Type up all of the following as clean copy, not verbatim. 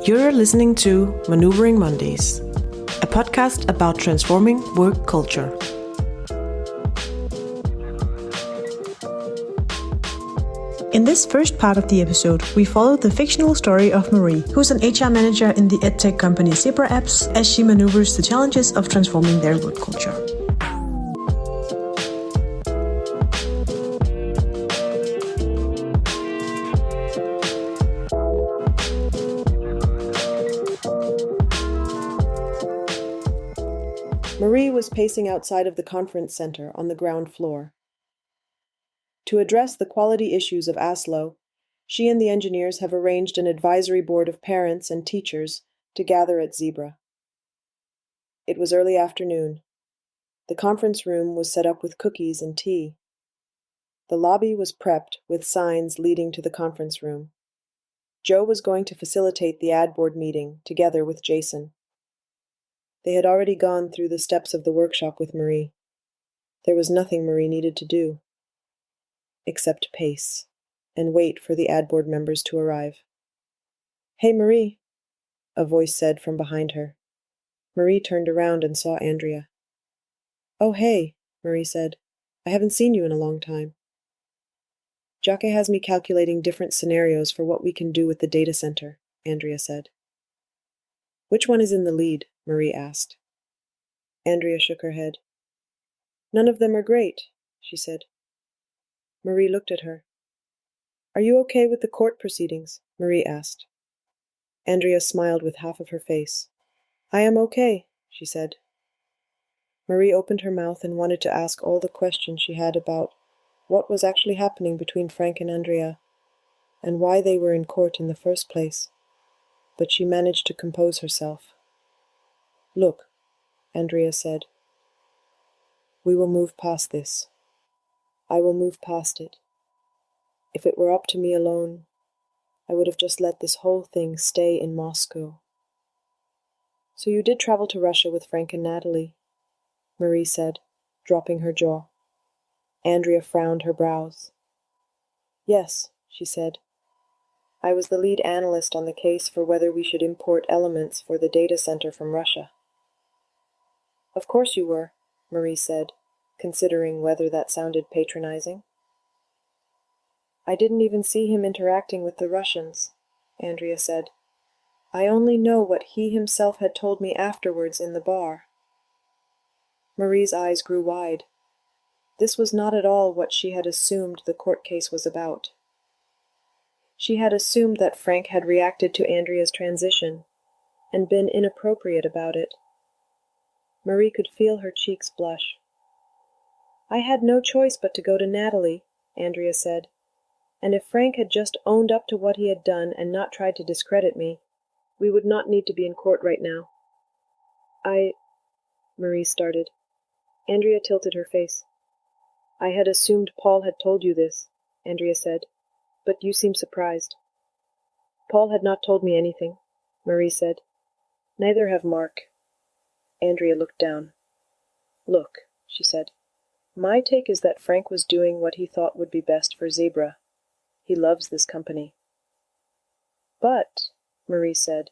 You're listening to Maneuvering Mondays, a podcast about transforming work culture. In this first part of the episode, we follow the fictional story of Marie, who's an HR manager in the edtech company Zebra Apps, as she maneuvers the challenges of transforming their work culture. Marie was pacing outside of the conference center on the ground floor. To address the quality issues of ASLO, she and the engineers have arranged an advisory board of parents and teachers to gather at Zebra. It was early afternoon. The conference room was set up with cookies and tea. The lobby was prepped with signs leading to the conference room. Joe was going to facilitate the ad board meeting together with Jason. They had already gone through the steps of the workshop with Marie. There was nothing Marie needed to do, except pace and wait for the ad board members to arrive. "Hey, Marie," a voice said from behind her. Marie turned around and saw Andrea. "Oh, hey," Marie said. "I haven't seen you in a long time." "Jacque has me calculating different scenarios for what we can do with the data center," Andrea said. "Which one is in the lead?" Marie asked. Andrea shook her head. "None of them are great," she said. Marie looked at her. "Are you okay with the court proceedings?" Marie asked. Andrea smiled with half of her face. "I am okay," she said. Marie opened her mouth and wanted to ask all the questions she had about what was actually happening between Frank and Andrea, and why they were in court in the first place, but she managed to compose herself. "Look," Andrea said. "We will move past this. I will move past it. If it were up to me alone, I would have just let this whole thing stay in Moscow." "So you did travel to Russia with Frank and Natalie," Marie said, dropping her jaw. Andrea frowned her brows. "Yes," she said. "I was the lead analyst on the case for whether we should import elements for the data center from Russia." "Of course you were," Marie said, considering whether that sounded patronizing. "I didn't even see him interacting with the Russians," Andrea said. "I only know what he himself had told me afterwards in the bar." Marie's eyes grew wide. This was not at all what she had assumed the court case was about. She had assumed that Frank had reacted to Andrea's transition and been inappropriate about it. Marie could feel her cheeks blush. "I had no choice but to go to Natalie," Andrea said. "And if Frank had just owned up to what he had done and not tried to discredit me, we would not need to be in court right now." Marie started. Andrea tilted her face. "I had assumed Paul had told you this," Andrea said, "but you seem surprised." "Paul had not told me anything," Marie said. "Neither have Mark." Andrea looked down. "Look," she said. "My take is that Frank was doing what he thought would be best for Zebra. He loves this company." "But," Marie said,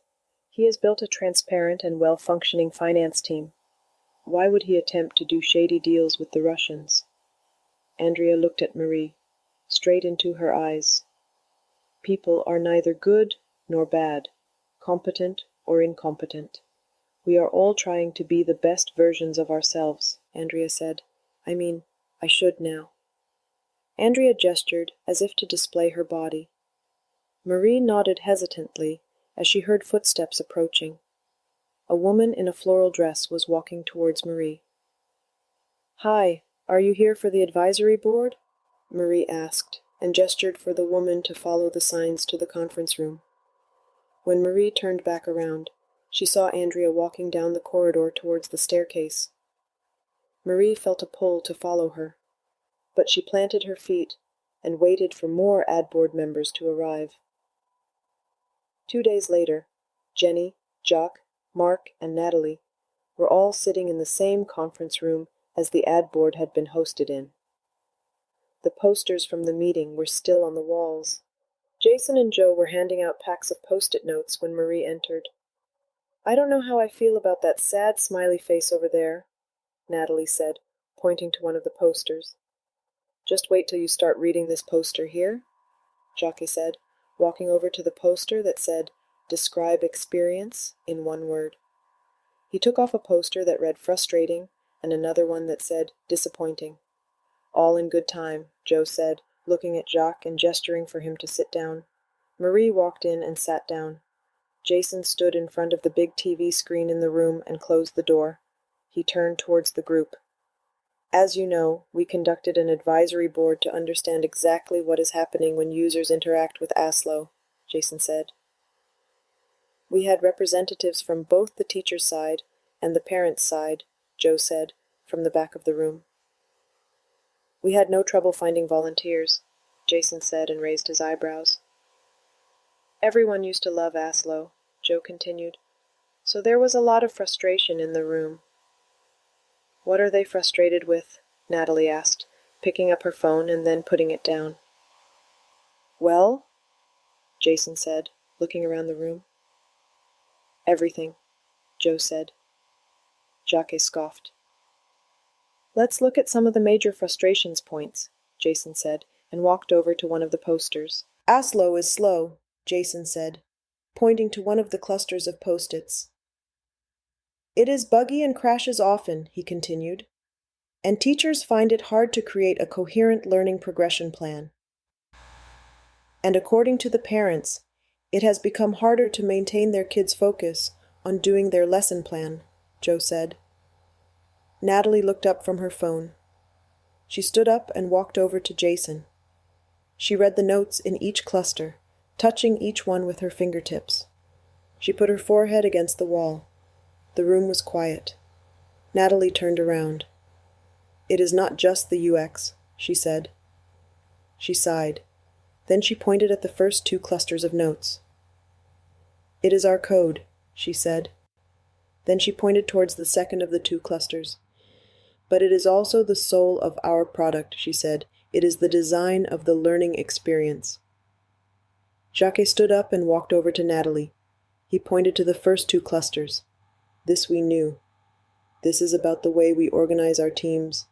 "he has built a transparent and well-functioning finance team. Why would he attempt to do shady deals with the Russians?" Andrea looked at Marie, straight into her eyes. "People are neither good nor bad, competent or incompetent. We are all trying to be the best versions of ourselves," Andrea said. I should now." Andrea gestured as if to display her body. Marie nodded hesitantly as she heard footsteps approaching. A woman in a floral dress was walking towards Marie. "Hi, are you here for the advisory board?" Marie asked, and gestured for the woman to follow the signs to the conference room. When Marie turned back around, she saw Andrea walking down the corridor towards the staircase. Marie felt a pull to follow her, but she planted her feet and waited for more ad board members to arrive. 2 days later, Jenny, Jacques, Mark, and Natalie were all sitting in the same conference room as the ad board had been hosted in. The posters from the meeting were still on the walls. Jason and Joe were handing out packs of post-it notes when Marie entered. "I don't know how I feel about that sad smiley face over there," Natalie said, pointing to one of the posters. "Just wait till you start reading this poster here," Jacques said, walking over to the poster that said, "Describe experience in one word." He took off a poster that read frustrating and another one that said disappointing. "All in good time," Joe said, looking at Jacques and gesturing for him to sit down. Marie walked in and sat down. Jason stood in front of the big TV screen in the room and closed the door. He turned towards the group. "As you know, we conducted an advisory board to understand exactly what is happening when users interact with ASLO," Jason said. "We had representatives from both the teacher's side and the parents' side," Joe said, from the back of the room. "We had no trouble finding volunteers," Jason said and raised his eyebrows. "Everyone used to love ASLO," Joe continued, "so there was a lot of frustration in the room." "What are they frustrated with?" Natalie asked, picking up her phone and then putting it down. "Well," Jason said, looking around the room. "Everything," Joe said. Jacques scoffed. "Let's look at some of the major frustrations points," Jason said, and walked over to one of the posters. "ASLO is slow," Jason said, pointing to one of the clusters of post-its. "It is buggy and crashes often," he continued, "and teachers find it hard to create a coherent learning progression plan. And according to the parents, it has become harder to maintain their kids' focus on doing their lesson plan," Joe said. Natalie looked up from her phone. She stood up and walked over to Jason. She read the notes in each cluster, touching each one with her fingertips. She put her forehead against the wall. The room was quiet. Natalie turned around. "It is not just the UX," she said. She sighed. Then she pointed at the first two clusters of notes. "It is our code," she said. Then she pointed towards the second of the two clusters. "But it is also the soul of our product," she said. "It is the design of the learning experience." Jacques stood up and walked over to Natalie. He pointed to the first two clusters. "This we knew. This is about the way we organize our teams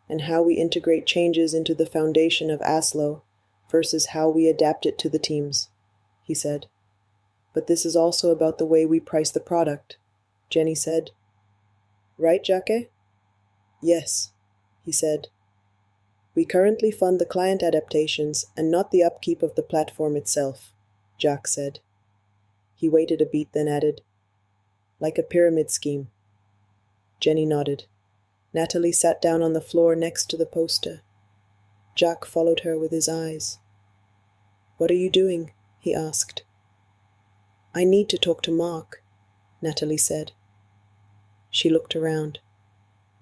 and how we integrate changes into the foundation of ASLO versus how we adapt it to the teams," he said. "But this is also about the way we price the product," Jenny said. "Right, Jacques?" "Yes," he said. "We currently fund the client adaptations and not the upkeep of the platform itself," Jacques said. He waited a beat, then added, "Like a pyramid scheme." Jenny nodded. Natalie sat down on the floor next to the poster. Jacques followed her with his eyes. "What are you doing?" he asked. "I need to talk to Mark," Natalie said. She looked around.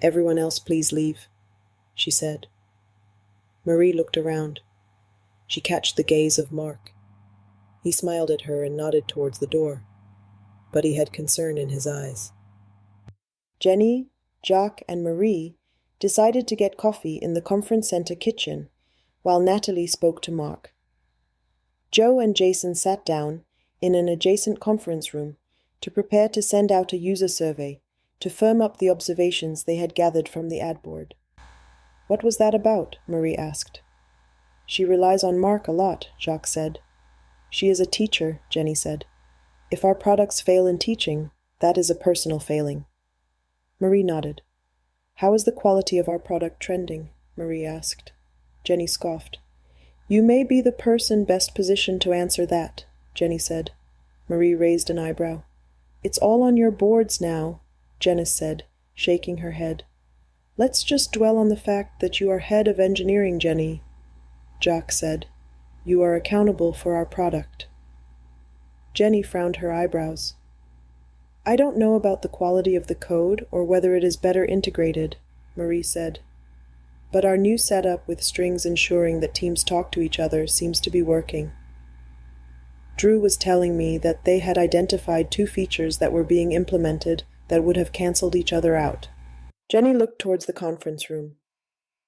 "Everyone else please leave," she said. Marie looked around. She catched the gaze of Mark. He smiled at her and nodded towards the door, but he had concern in his eyes. Jenny, Jacques, and Marie decided to get coffee in the conference center kitchen, while Natalie spoke to Mark. Joe and Jason sat down in an adjacent conference room to prepare to send out a user survey to firm up the observations they had gathered from the ad board. "What was that about?" Marie asked. "She relies on Mark a lot," Jacques said. "She is a teacher," Jenny said. "If our products fail in teaching, that is a personal failing." Marie nodded. "How is the quality of our product trending?" Marie asked. Jenny scoffed. "You may be the person best positioned to answer that," Jenny said. Marie raised an eyebrow. "It's all on your boards now," Janice said, shaking her head. "Let's just dwell on the fact that you are head of engineering, Jenny," Jacques said. "You are accountable for our product." Jenny frowned her eyebrows. "I don't know about the quality of the code or whether it is better integrated," Marie said. "But our new setup with strings ensuring that teams talk to each other seems to be working. Drew was telling me that they had identified 2 features that were being implemented that would have canceled each other out." Jenny looked towards the conference room.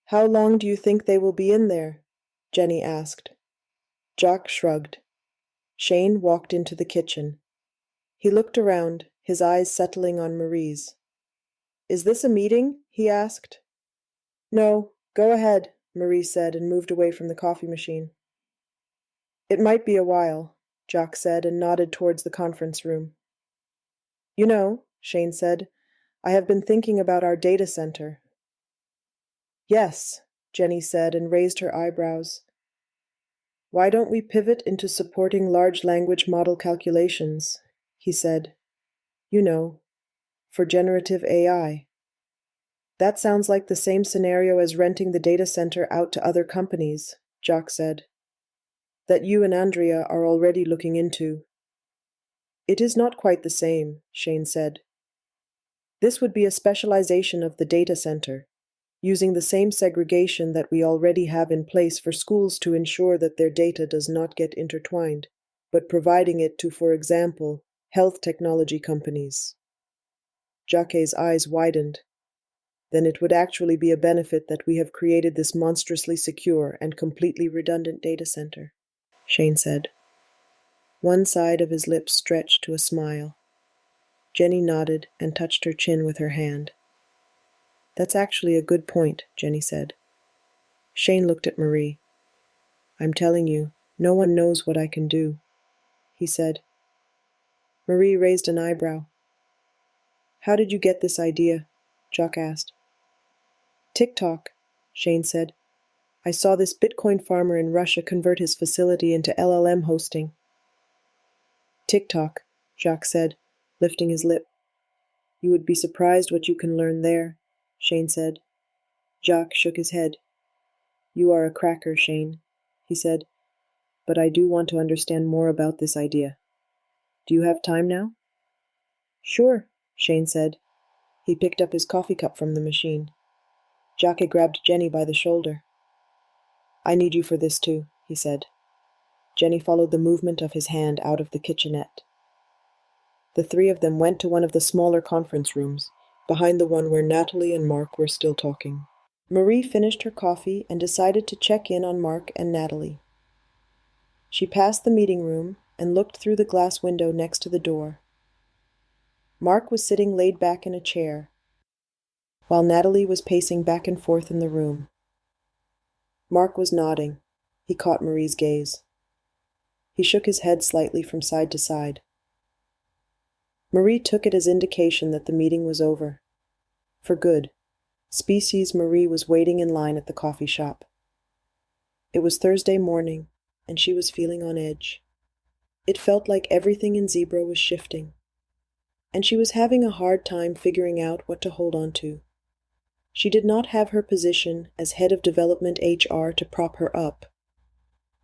"How long do you think they will be in there?" Jenny asked. Jock shrugged. Shaine walked into the kitchen. He looked around, his eyes settling on Marie's. "Is this a meeting?" he asked. "No, go ahead," Marie said and moved away from the coffee machine. "It might be a while," Jock said and nodded towards the conference room. "You know," Shaine said, "I have been thinking about our data center." "Yes," Jenny said and raised her eyebrows. "Why don't we pivot into supporting large language model calculations?" he said. "You know, for generative AI. "That sounds like the same scenario as renting the data center out to other companies," Jock said. "That you and Andrea are already looking into." "It is not quite the same," Shaine said. "This would be a specialization of the data center, using the same segregation that we already have in place for schools to ensure that their data does not get intertwined, but providing it to, for example, health technology companies." Jacque's eyes widened. "Then it would actually be a benefit that we have created this monstrously secure and completely redundant data center," Shaine said. One side of his lips stretched to a smile. Jenny nodded and touched her chin with her hand. "That's actually a good point," Jenny said. Shaine looked at Marie. "I'm telling you, no one knows what I can do," he said. Marie raised an eyebrow. "How did you get this idea?" Jock asked. "TikTok," Shaine said. "I saw this Bitcoin farmer in Russia convert his facility into LLM hosting." "TikTok," Jock said, lifting his lip. "You would be surprised what you can learn there," Shaine said. Jock shook his head. "You are a cracker, Shaine," he said, "but I do want to understand more about this idea. Do you have time now?" "Sure," Shaine said. He picked up his coffee cup from the machine. Jacque grabbed Jenny by the shoulder. "I need you for this too," he said. Jenny followed the movement of his hand out of the kitchenette. The three of them went to one of the smaller conference rooms, behind the one where Natalie and Mark were still talking. Marie finished her coffee and decided to check in on Mark and Natalie. She passed the meeting room and looked through the glass window next to the door. Mark was sitting laid back in a chair, while Natalie was pacing back and forth in the room. Mark was nodding. He caught Marie's gaze. He shook his head slightly from side to side. Marie took it as indication that the meeting was over. For good. Species Marie was waiting in line at the coffee shop. It was Thursday morning, and she was feeling on edge. It felt like everything in Zebra was shifting, and she was having a hard time figuring out what to hold on to. She did not have her position as head of development HR to prop her up.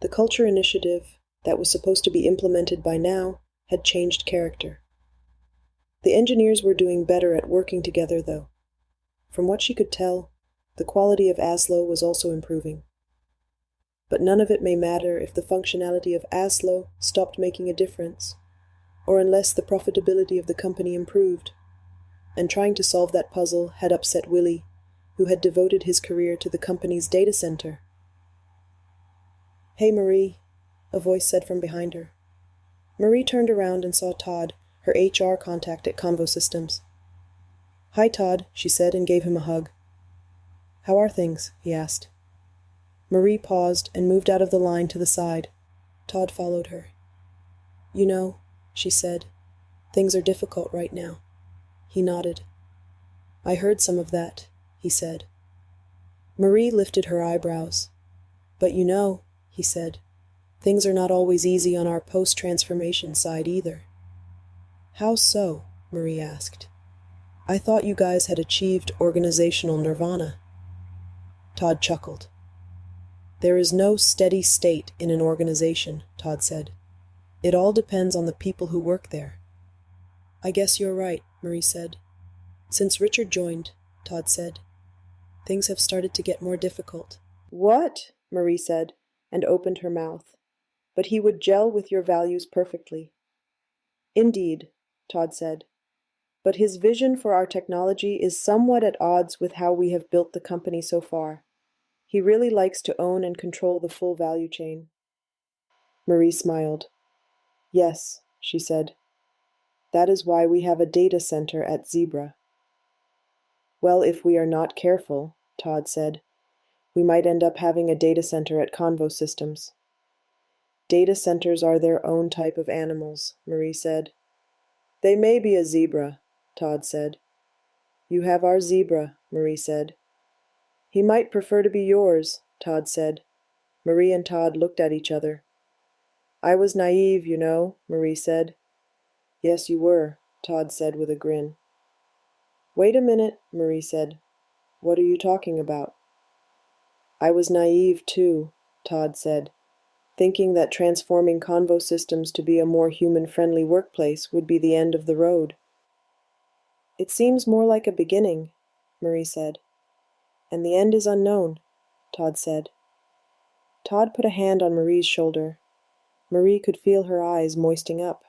The culture initiative that was supposed to be implemented by now had changed character. The engineers were doing better at working together, though. From what she could tell, the quality of ASLO was also improving. But none of it may matter if the functionality of ASLO stopped making a difference, or unless the profitability of the company improved. And trying to solve that puzzle had upset Willie, who had devoted his career to the company's data center. "Hey, Marie," a voice said from behind her. Marie turned around and saw Todd, her HR contact at ConvoSystems. "Hi, Todd," she said and gave him a hug. "How are things?" he asked. Marie paused and moved out of the line to the side. Todd followed her. "You know," she said, "things are difficult right now." He nodded. "I heard some of that," he said. Marie lifted her eyebrows. "But you know," he said, "things are not always easy on our post-transformation side either." "How so?" Marie asked. "I thought you guys had achieved organizational nirvana." Todd chuckled. "There is no steady state in an organization," Todd said. "It all depends on the people who work there." "I guess you're right," Marie said. "Since Richard joined," Todd said, "things have started to get more difficult." "What?" Marie said, and opened her mouth. "But he would gel with your values perfectly." "Indeed," Todd said. "But his vision for our technology is somewhat at odds with how we have built the company so far. He really likes to own and control the full value chain." Marie smiled. Yes, she said. That is why we have a data center at Zebra. Well, if we are not careful, Todd said, we might end up having a data center at ConvoSystems. Data centers are their own type of animals, Marie said. They may be a zebra, Todd said. You have our zebra, Marie said. He might prefer to be yours, Todd said. Marie and Todd looked at each other. I was naive, you know, Marie said. Yes, you were, Todd said with a grin. Wait a minute, Marie said. What are you talking about? I was naive, too, Todd said, thinking that transforming ConvoSystems to be a more human-friendly workplace would be the end of the road. It seems more like a beginning, Marie said. And the end is unknown, Todd said. Todd put a hand on Marie's shoulder. Marie could feel her eyes moistening up.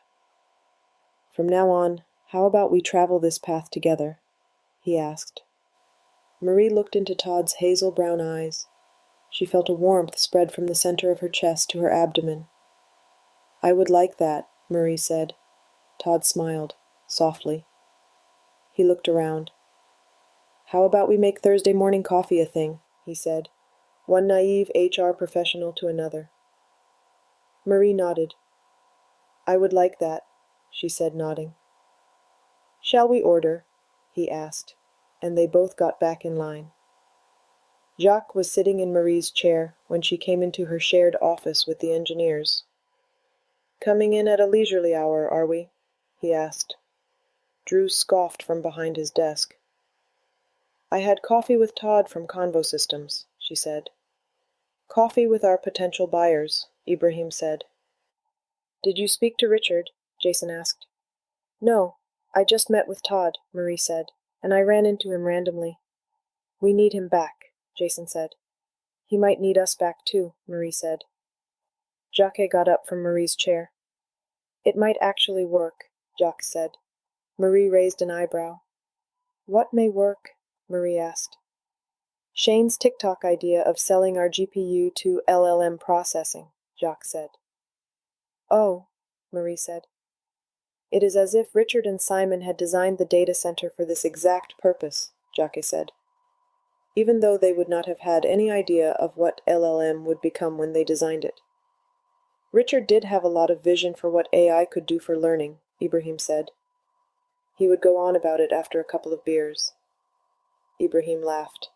From now on, how about we travel this path together? He asked. Marie looked into Todd's hazel brown eyes. She felt a warmth spread from the center of her chest to her abdomen. I would like that, Marie said. Todd smiled, softly. He looked around. How about we make Thursday morning coffee a thing, he said, one naive HR professional to another. Marie nodded. I would like that, she said, nodding. Shall we order? He asked, and they both got back in line. Jacques was sitting in Marie's chair when she came into her shared office with the engineers. Coming in at a leisurely hour, are we? He asked. Drew scoffed from behind his desk. I had coffee with Todd from ConvoSystems, she said. Coffee with our potential buyers, Ibrahim said. Did you speak to Richard? Jason asked. No, I just met with Todd, Marie said, and I ran into him randomly. We need him back, Jason said. He might need us back too, Marie said. Jacques got up from Marie's chair. It might actually work, Jacques said. Marie raised an eyebrow. What may work? Marie asked. Shaine's TikTok idea of selling our GPU to LLM processing, Jacques said. Oh, Marie said. It is as if Richard and Simon had designed the data center for this exact purpose, Jacques said. Even though they would not have had any idea of what LLM would become when they designed it. Richard did have a lot of vision for what AI could do for learning, Ibrahim said. He would go on about it after a couple of beers. Ibrahim laughed.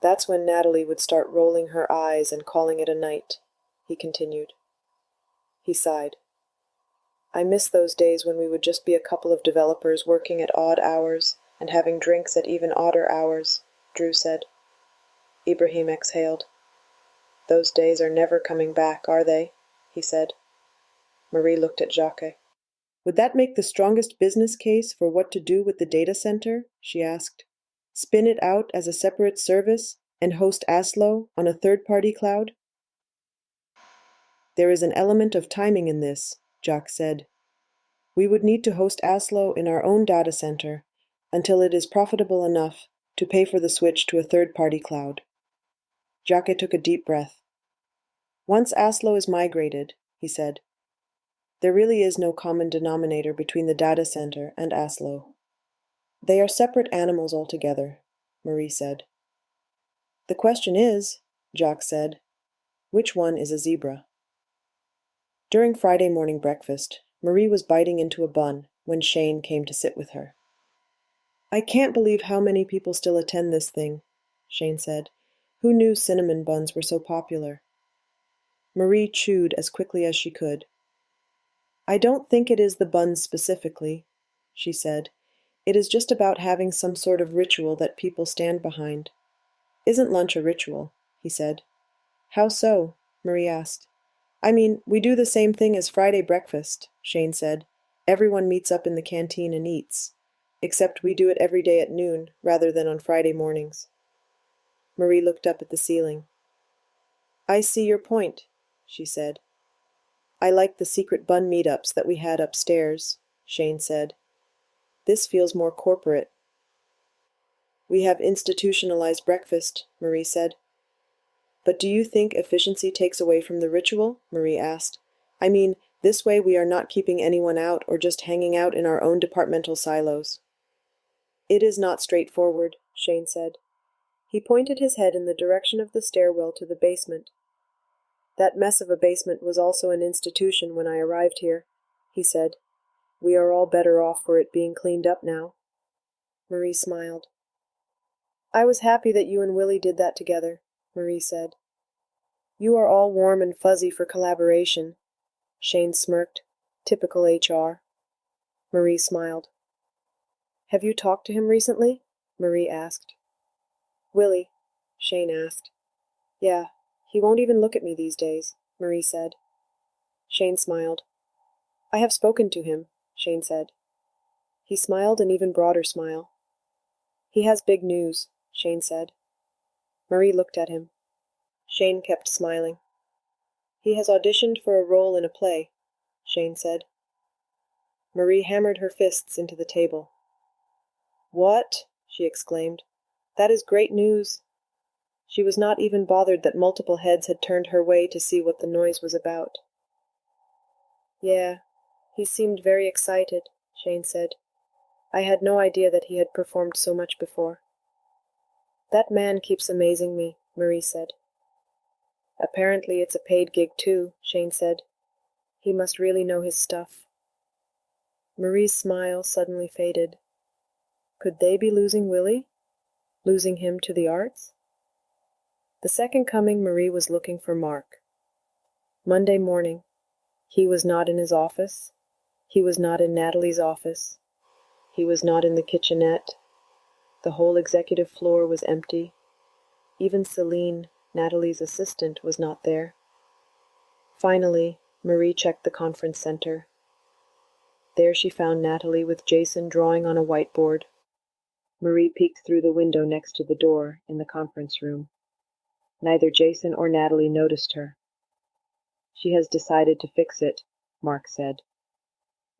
That's when Natalie would start rolling her eyes and calling it a night, he continued. He sighed. I miss those days when we would just be a couple of developers working at odd hours and having drinks at even odder hours, Drew said. Ibrahim exhaled. Those days are never coming back, are they? He said. Marie looked at Jacques. Would that make the strongest business case for what to do with the data center? She asked. Spin it out as a separate service and host ASLO on a third-party cloud? There is an element of timing in this, Jacques said. We would need to host ASLO in our own data center until it is profitable enough to pay for the switch to a third-party cloud. Jacques took a deep breath. Once ASLO is migrated, he said, there really is no common denominator between the data center and ASLO. They are separate animals altogether, Marie said. The question is, Jacques said, which one is a zebra? During Friday morning breakfast, Marie was biting into a bun when Shaine came to sit with her. I can't believe how many people still attend this thing, Shaine said. Who knew cinnamon buns were so popular? Marie chewed as quickly as she could. I don't think it is the buns specifically, she said. It is just about having some sort of ritual that people stand behind. Isn't lunch a ritual? He said. How so? Marie asked. I mean, we do the same thing as Friday breakfast, Shaine said. Everyone meets up in the canteen and eats. Except we do it every day at noon, rather than on Friday mornings. Marie looked up at the ceiling. I see your point, she said. I like the secret bun meetups that we had upstairs, Shaine said. This feels more corporate. We have institutionalized breakfast, Marie said. But do you think efficiency takes away from the ritual? Marie asked. I mean, this way we are not keeping anyone out or just hanging out in our own departmental silos. It is not straightforward, Shaine said. He pointed his head in the direction of the stairwell to the basement. That mess of a basement was also an institution when I arrived here, he said. We are all better off for it being cleaned up now. Marie smiled. I was happy that you and Willie did that together, Marie said. You are all warm and fuzzy for collaboration. Shaine smirked. Typical HR. Marie smiled. Have you talked to him recently? Marie asked. Willie, Shaine asked. Yeah, he won't even look at me these days, Marie said. Shaine smiled. I have spoken to him, Shaine said. He smiled an even broader smile. He has big news, Shaine said. Marie looked at him. Shaine kept smiling. He has auditioned for a role in a play, Shaine said. Marie hammered her fists into the table. What? She exclaimed. That is great news. She was not even bothered that multiple heads had turned her way to see what the noise was about. Yeah, he seemed very excited, Shaine said. I had no idea that he had performed so much before. That man keeps amazing me, Marie said. Apparently it's a paid gig too, Shaine said. He must really know his stuff. Marie's smile suddenly faded. Could they be losing Willie? Losing him to the arts? The second coming, Marie was looking for Mark. Monday morning. He was not in his office. He was not in Natalie's office. He was not in the kitchenette. The whole executive floor was empty. Even Celine, Natalie's assistant, was not there. Finally, Marie checked the conference center. There she found Natalie with Jason drawing on a whiteboard. Marie peeked through the window next to the door in the conference room. Neither Jason or Natalie noticed her. She has decided to fix it, Mark said.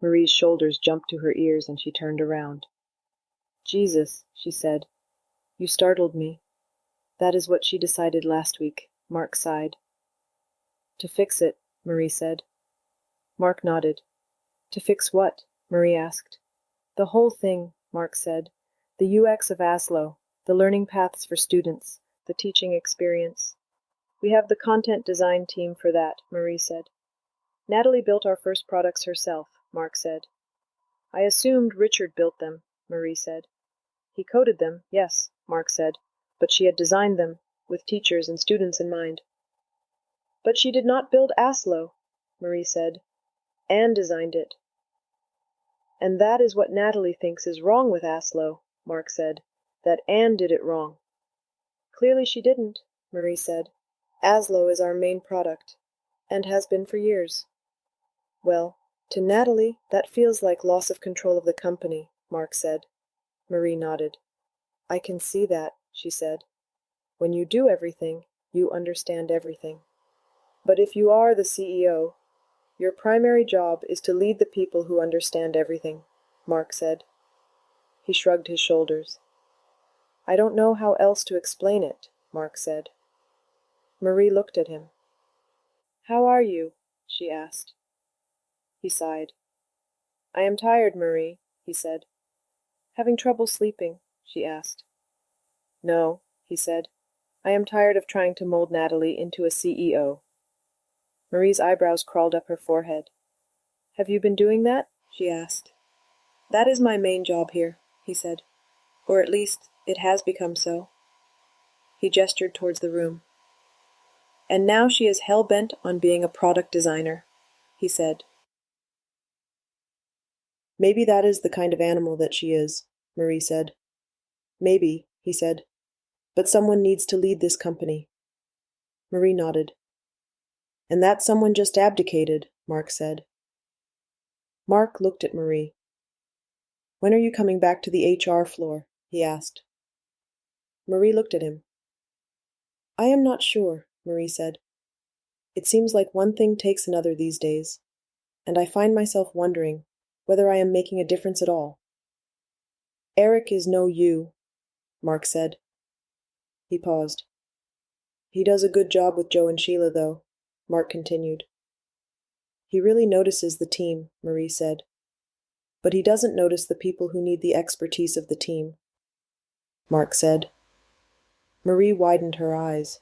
Marie's shoulders jumped to her ears and she turned around. Jesus, she said. You startled me. That is what she decided last week, Mark sighed. To fix it, Marie said. Mark nodded. To fix what? Marie asked. The whole thing, Mark said. The UX of ASLO, the learning paths for students, the teaching experience. We have the content design team for that, Marie said. Natalie built our first products herself, Mark said. I assumed Richard built them, Marie said. He coded them, yes, Mark said, but she had designed them, with teachers and students in mind. But she did not build ASLO, Marie said. Anne designed it. And that is what Natalie thinks is wrong with ASLO, Mark said, that Anne did it wrong. Clearly she didn't, Marie said. ASLO is our main product, and has been for years. Well, to Natalie, that feels like loss of control of the company, Mark said. Marie nodded. I can see that, she said. When you do everything, you understand everything. But if you are the CEO, your primary job is to lead the people who understand everything, Mark said. He shrugged his shoulders. I don't know how else to explain it, Mark said. Marie looked at him. How are you? She asked. He sighed. I am tired, Marie, he said. Having trouble sleeping? She asked. No, he said. I am tired of trying to mold Natalie into a CEO. Marie's eyebrows crawled up her forehead. Have you been doing that? She asked. That is my main job here, he said. Or at least, it has become so. He gestured towards the room. And now she is hell-bent on being a product designer, he said. Maybe that is the kind of animal that she is, Marie said. Maybe, he said. But someone needs to lead this company. Marie nodded. And that someone just abdicated, Mark said. Mark looked at Marie. When are you coming back to the HR floor? He asked. Marie looked at him. I am not sure, Marie said. It seems like one thing takes another these days, and I find myself wondering whether I am making a difference at all. Eric is no you, Mark said. He paused. He does a good job with Joe and Sheila, though, Mark continued. He really notices the team, Marie said. But he doesn't notice the people who need the expertise of the team, Mark said. Marie widened her eyes.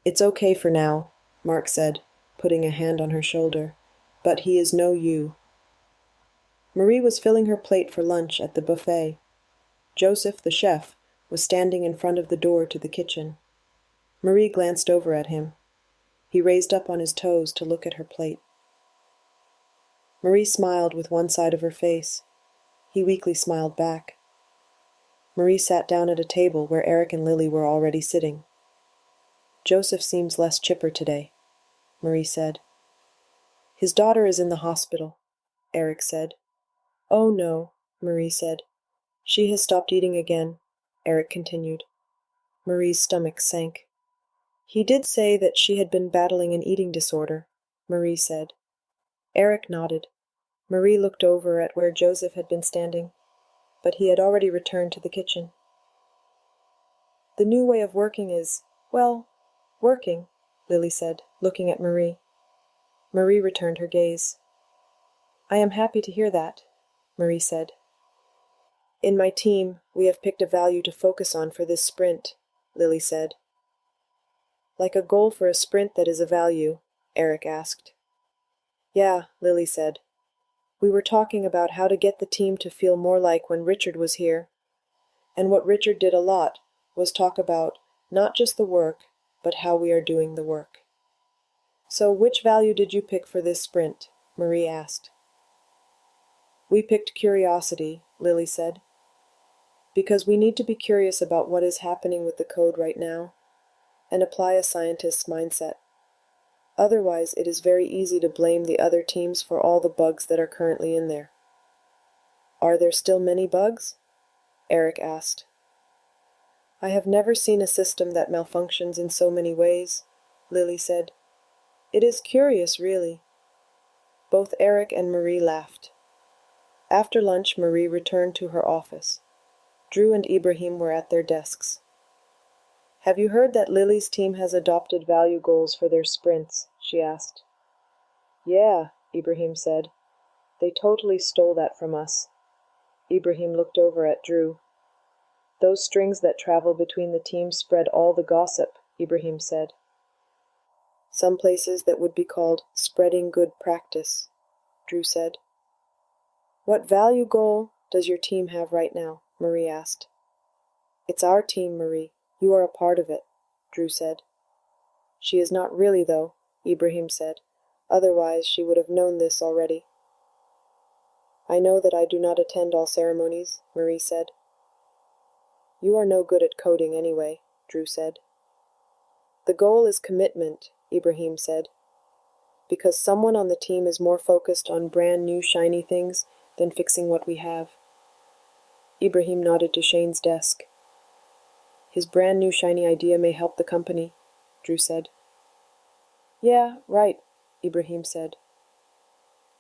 It's okay for now, Mark said, putting a hand on her shoulder. But he is no you. Marie was filling her plate for lunch at the buffet. Joseph, the chef, was standing in front of the door to the kitchen. Marie glanced over at him. He raised up on his toes to look at her plate. Marie smiled with one side of her face. He weakly smiled back. Marie sat down at a table where Eric and Lily were already sitting. Joseph seems less chipper today, Marie said. His daughter is in the hospital, Eric said. Oh no, Marie said. She has stopped eating again, Eric continued. Marie's stomach sank. He did say that she had been battling an eating disorder, Marie said. Eric nodded. Marie looked over at where Joseph had been standing, but he had already returned to the kitchen. The new way of working is, well, working, Lily said, looking at Marie. Marie returned her gaze. I am happy to hear that, Marie said. In my team, we have picked a value to focus on for this sprint, Lily said. Like a goal for a sprint that is a value, Eric asked. Yeah, Lily said. We were talking about how to get the team to feel more like when Richard was here. And what Richard did a lot was talk about not just the work, but how we are doing the work. So which value did you pick for this sprint? Marie asked. We picked curiosity, Lily said. Because we need to be curious about what is happening with the code right now, and apply a scientist's mindset. Otherwise, it is very easy to blame the other teams for all the bugs that are currently in there. Are there still many bugs? Eric asked. I have never seen a system that malfunctions in so many ways, Lily said. It is curious, really. Both Eric and Marie laughed. After lunch, Marie returned to her office. Drew and Ibrahim were at their desks. Have you heard that Lily's team has adopted value goals for their sprints? She asked. Yeah, Ibrahim said. They totally stole that from us. Ibrahim looked over at Drew. Those strings that travel between the teams spread all the gossip, Ibrahim said. Some places that would be called spreading good practice, Drew said. What value goal does your team have right now? Marie asked. It's our team, Marie. You are a part of it, Drew said. She is not really, though, Ibrahim said. Otherwise, she would have known this already. I know that I do not attend all ceremonies, Marie said. You are no good at coding anyway, Drew said. The goal is commitment, Ibrahim said. Because someone on the team is more focused on brand new shiny things than fixing what we have. Ibrahim nodded to Shaine's desk. His brand new shiny idea may help the company, Drew said. Yeah, right, Ibrahim said.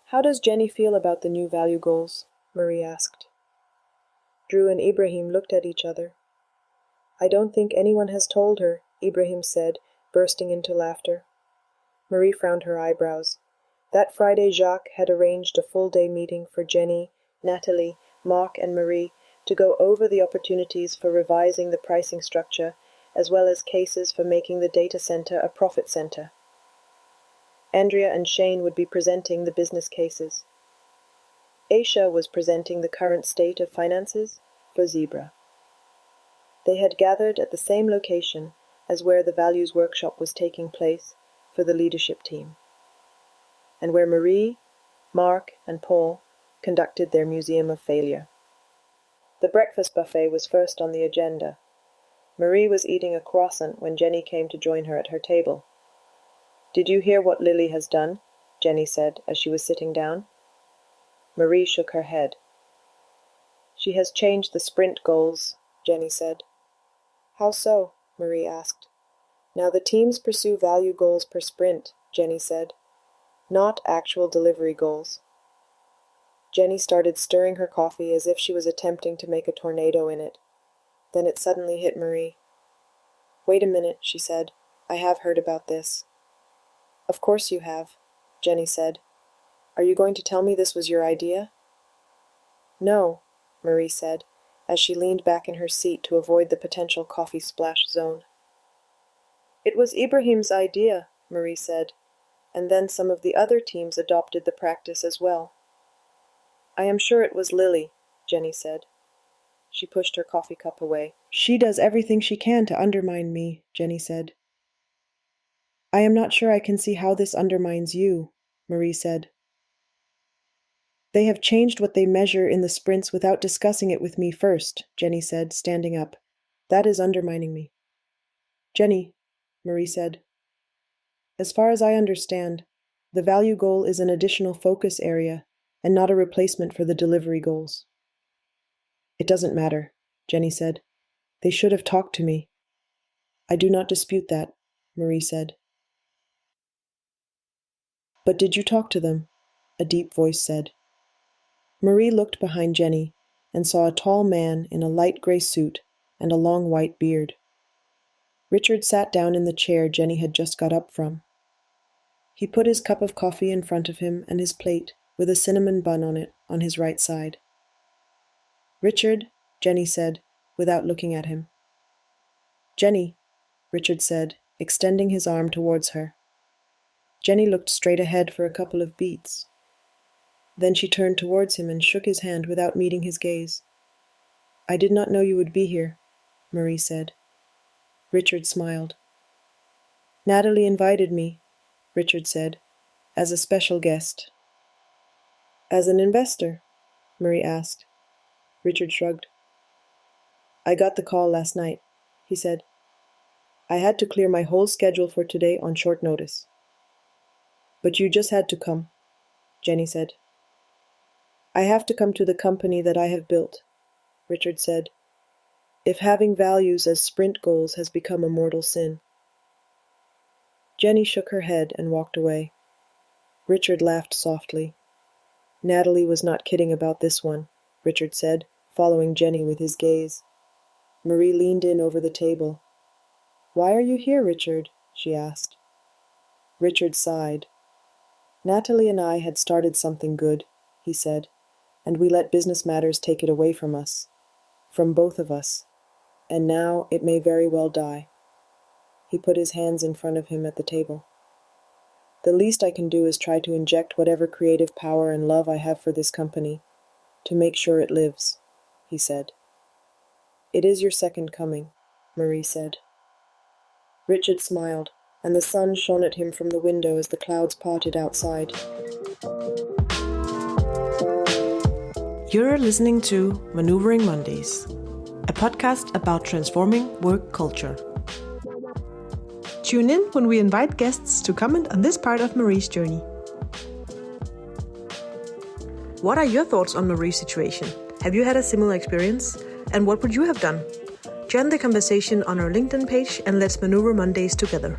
How does Jenny feel about the new value goals? Marie asked. Drew and Ibrahim looked at each other. I don't think anyone has told her, Ibrahim said, bursting into laughter. Marie frowned her eyebrows. That Friday Jacques had arranged a full-day meeting for Jenny, Natalie, Mark, and Marie to go over the opportunities for revising the pricing structure, as well as cases for making the data center a profit center. Andrea and Shaine would be presenting the business cases. Aisha was presenting the current state of finances for Zebra. They had gathered at the same location as where the values workshop was taking place for the leadership team, and where Marie, Mark, and Paul conducted their museum of failure. The breakfast buffet was first on the agenda. Marie was eating a croissant when Jenny came to join her at her table. Did you hear what Lily has done? Jenny said as she was sitting down. Marie shook her head. She has changed the sprint goals, Jenny said. How so? Marie asked. Now the teams pursue value goals per sprint, Jenny said. Not actual delivery goals. Jenny started stirring her coffee as if she was attempting to make a tornado in it. Then it suddenly hit Marie. Wait a minute, she said. I have heard about this. Of course you have, Jenny said. Are you going to tell me this was your idea? No, Marie said, as she leaned back in her seat to avoid the potential coffee splash zone. It was Ibrahim's idea, Marie said, and then some of the other teams adopted the practice as well. I am sure it was Lily, Jenny said. She pushed her coffee cup away. She does everything she can to undermine me, Jenny said. I am not sure I can see how this undermines you, Marie said. They have changed what they measure in the sprints without discussing it with me first, Jenny said, standing up. That is undermining me. Jenny, Marie said. As far as I understand, the value goal is an additional focus area and not a replacement for the delivery goals. It doesn't matter, Jenny said. They should have talked to me. I do not dispute that, Marie said. But did you talk to them? A deep voice said. Marie looked behind Jenny and saw a tall man in a light gray suit and a long white beard. Richard sat down in the chair Jenny had just got up from. He put his cup of coffee in front of him and his plate with a cinnamon bun on it on his right side. Richard, Jenny said, without looking at him. Jenny, Richard said, extending his arm towards her. Jenny looked straight ahead for a couple of beats. Then she turned towards him and shook his hand without meeting his gaze. I did not know you would be here, Marie said. Richard smiled. Natalie invited me, Richard said, as a special guest. As an investor? Marie asked. Richard shrugged. I got the call last night, he said. I had to clear my whole schedule for today on short notice. But you just had to come, Jenny said. I have to come to the company that I have built, Richard said, if having values as sprint goals has become a mortal sin. Jenny shook her head and walked away. Richard laughed softly. Natalie was not kidding about this one, Richard said, following Jenny with his gaze. Marie leaned in over the table. Why are you here, Richard? She asked. Richard sighed. Natalie and I had started something good, he said, and we let business matters take it away from us, from both of us, and now it may very well die. He put his hands in front of him at the table. The least I can do is try to inject whatever creative power and love I have for this company, to make sure it lives, he said. It is your second coming, Marie said. Richard smiled, and the sun shone at him from the window as the clouds parted outside. You're listening to Maneuvering Mondays, a podcast about transforming work culture. Tune in when we invite guests to comment on this part of Marie's journey. What are your thoughts on Marie's situation? Have you had a similar experience? And what would you have done? Join the conversation on our LinkedIn page and let's maneuver Mondays together.